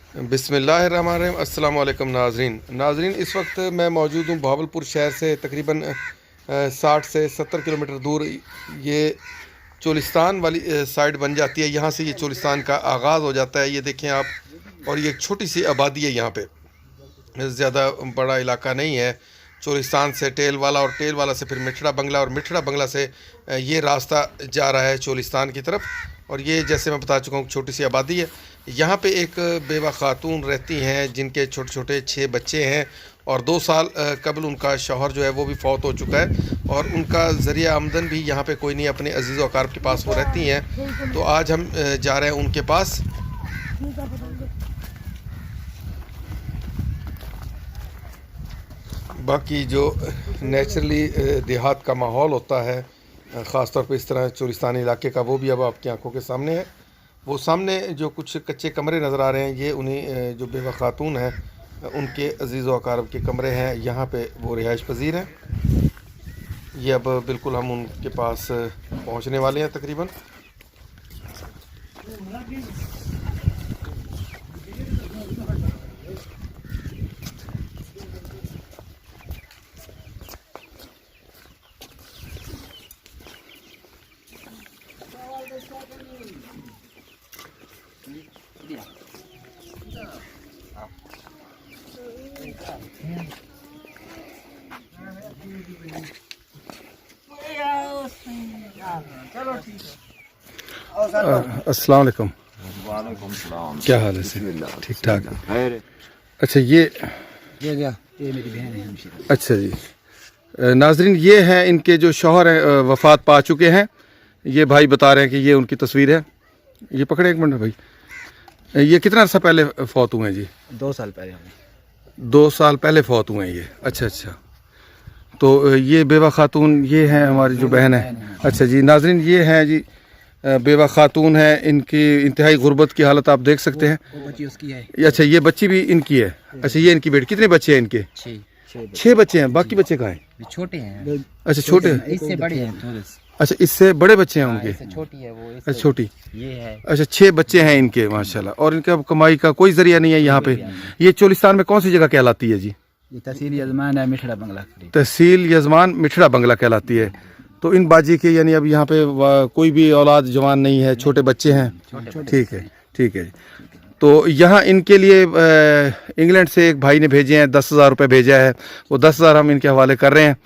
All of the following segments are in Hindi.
बिस्मिल्लाहिर्रहमानिर्रहीम। अस्सलाम वालेकुम नाजरीन, इस वक्त मैं मौजूद हूँ भावलपुर शहर से तकरीबन 60 से 70 किलोमीटर दूर। ये चोलिस्तान वाली साइड बन जाती है। यहाँ से ये चोलिस्तान का आगाज़ हो जाता है। ये देखें आप, और ये एक छोटी सी आबादी है। यहाँ पे ज़्यादा बड़ा इलाका नहीं है। चोलिस्तान से टेल वाला, और टेल वाला से फिर मिठड़ा बंगला, और मिठड़ा बंगला से ये रास्ता जा रहा है चोलिस्तान की तरफ। और ये जैसे मैं बता चुका हूँ छोटी सी आबादी है। यहाँ पे एक बेवा खातून रहती हैं जिनके छोटे छोटे 6 बच्चे हैं, और 2 साल कबल उनका शौहर जो है वो भी फौत हो चुका है, और उनका ज़रिया आमदन भी यहाँ पे कोई नहीं। अपने अजीज़ व अकारब के पास वो रहती हैं। तो आज हम जा रहे हैं उनके पास। बाकी जो नेचुरली देहात का माहौल होता है, ख़ास तौर पे इस तरह चोलिस्तानी इलाके का, वो भी अब आपकी आंखों के सामने है। वो सामने जो कुछ कच्चे कमरे नज़र आ रहे हैं, ये उन्हीं जो बेवा खातून हैं उनके अजीज़ व अकारब के कमरे हैं। यहाँ पे वो रिहाइश पजीर हैं। ये अब बिल्कुल हम उनके पास पहुँचने वाले हैं तकरीबन। अस्सलाम वालेकुम। वालेकुम सलाम। क्या हाल है सर? ठीक ठाक है। अच्छा, ये मेरी बहन है हमशीरा। अच्छा जी। नाजरीन, ये हैं इनके जो शौहर हैं, वफ़ात पा चुके हैं। ये भाई बता रहे हैं कि ये उनकी तस्वीर है। ये पकड़े एक मिनट भाई। ये कितना अर्सा पहले फौत हुए हैं जी? 2 साल पहले। 2 साल पहले फौत हुए हैं ये। अच्छा अच्छा। तो ये बेवा खातून ये हैं हमारी जो बहन है। अच्छा जी। नाजरीन, ये हैं जी बेवा खातून है। इनकी इंतहाई गुर्बत की हालत आप देख सकते हैं। वो बच्ची उसकी है। अच्छा, ये बच्ची भी इनकी है। अच्छा, ये इनकी बेटी। कितने बच्चे हैं इनके? 6 बच्चे हैं। बाकी बच्चे कहाँ हैं? छोटे हैं। अच्छा, छोटे हैं। इससे बड़े हैं थोड़े से। अच्छा, इससे बड़े बच्चे हैं उनके। छोटी है वो। अच्छा, छोटी। ये है। अच्छा, 6 बच्चे हैं इनके माशाल्लाह। और इनका कमाई का कोई जरिया नहीं है यहाँ पे। ये चोलिस्तान में कौन सी जगह कहलाती है जी? ये तहसील यजमान है मिठड़ा बंगला। तहसील यजमान मिठड़ा बंगला कहलाती है। तो इन बाजी के यानी अब यहाँ पे कोई भी औलाद जवान नहीं है, छोटे बच्चे हैं। ठीक है, ठीक है। तो यहाँ इनके लिए इंग्लैंड से एक भाई ने भेजे हैं, 10,000 रुपये भेजा है। वो 10,000 हम इनके हवाले कर रहे हैं।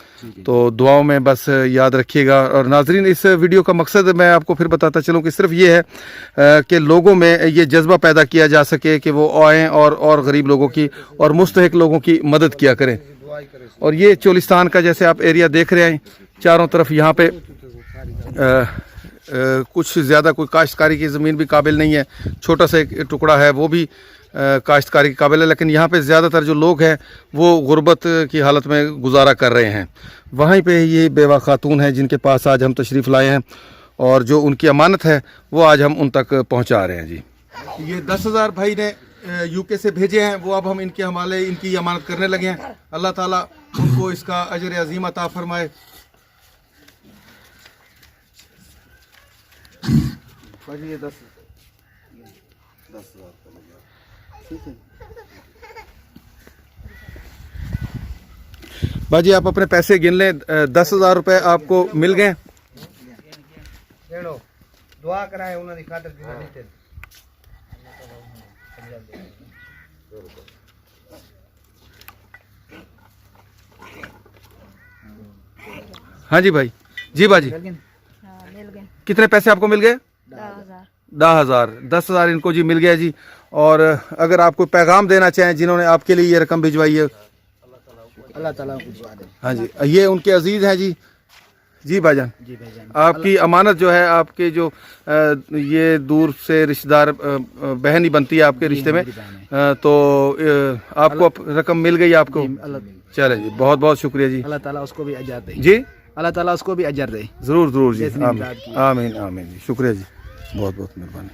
तो दुआओं में बस याद रखिएगा। और नाजरीन, इस वीडियो का मकसद मैं आपको फिर बताता चलूँ कि सिर्फ ये है कि लोगों में ये जज्बा पैदा किया जा सके कि वो आएँ और गरीब लोगों की और मुस्तहिक लोगों की मदद किया करें। और ये चोलिस्तान का जैसे आप एरिया देख रहे हैं, चारों तरफ यहाँ पे कुछ ज़्यादा कोई काश्तकारी की ज़मीन भी काबिल नहीं है। छोटा सा एक टुकड़ा है, वो भी काश्तकारी के काबिल है। लेकिन यहाँ पे ज़्यादातर जो लोग हैं वो गुर्बत की हालत में गुजारा कर रहे हैं। वहीं पे ये बेवा खातून हैं जिनके पास आज हम तशरीफ़ लाए हैं, और जो उनकी अमानत है वो आज हम उन तक पहुँचा रहे हैं जी। ये 10,000 भाई ने यूके से भेजे हैं, वो अब हम इनके हवाले इनकी अमानत करने लगे हैं। अल्लाह ताला उनको इसका अजर अजीम अता फरमाए। ये 10,000 बाजी, आप अपने पैसे गिन लें। 10,000 रुपये आपको मिल गए। दुआ कराए उन्होंने खातिर दी। हाँ जी भाई। जी बाजी, कितने पैसे आपको मिल गए? 10,000। 10,000 इनको जी मिल गया जी। और अगर आप कोई पैगाम देना चाहें जिन्होंने आपके लिए ये रकम भिजवाई है? अल्लाह ताला भिजवा दे। हाँ जी, ये उनके अजीज हैं जी। जी भाईजान, आपकी अमानत जो है, आपके जो ये दूर से रिश्तेदार बहन ही बनती है आपके रिश्ते में, तो आपको रकम मिल गई आपको। चले जी, बहुत बहुत शुक्रिया जी। अल्लाह ताला उसको भी अजर दे जी। अल्लाह ताला उसको भी अजर दे। ज़रूर ज़रूर जी। आमीन आमीन आमीन जी। शुक्रिया जी, बहुत बहुत मेहरबानी।